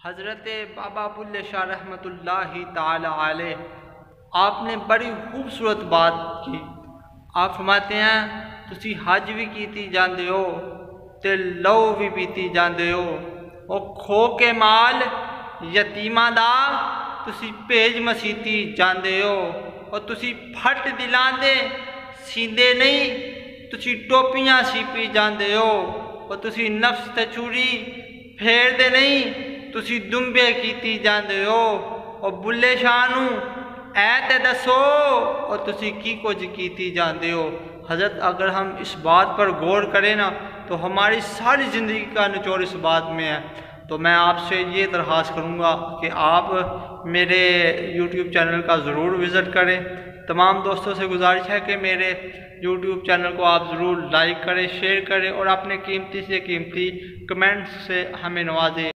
حضرت بابا بلے شاہ رحمۃ اللہ تعالی علیہ آپ نے بڑی خوبصورت بات کی۔ آپ فرماتے ہیں تسی حج بھی کیتی جاندے ہو تے لو بھی پیتی جاندے ہو، اور کھو کے مال یتیماں دا تسی بھیج مسیتی جاندے ہو، اور تسی پھٹ دلاندے سیندے نہیں، تسی ٹوپیاں سیپی جاندے ہو، اور تسی نفس تے چوری پھیر دے نہیں، تسی دنبے کیتی جاندے ہو، اور بلے شاہ نو اے تے دسو اور تسی کی کچھ کیتی جاندے ہو۔ حضرت اگر ہم اس بات پر غور کریں نا تو ہماری ساری زندگی کا نچوڑ اس بات میں ہے۔ تو میں آپ سے یہ درخواست کروں گا کہ آپ میرے یوٹیوب چینل کا ضرور وزٹ کریں۔ تمام دوستوں سے گزارش ہے کہ میرے یوٹیوب چینل کو آپ ضرور لائک کریں، شیئر کریں، اور اپنے قیمتی سے قیمتی کمنٹس سے ہمیں نوازیں۔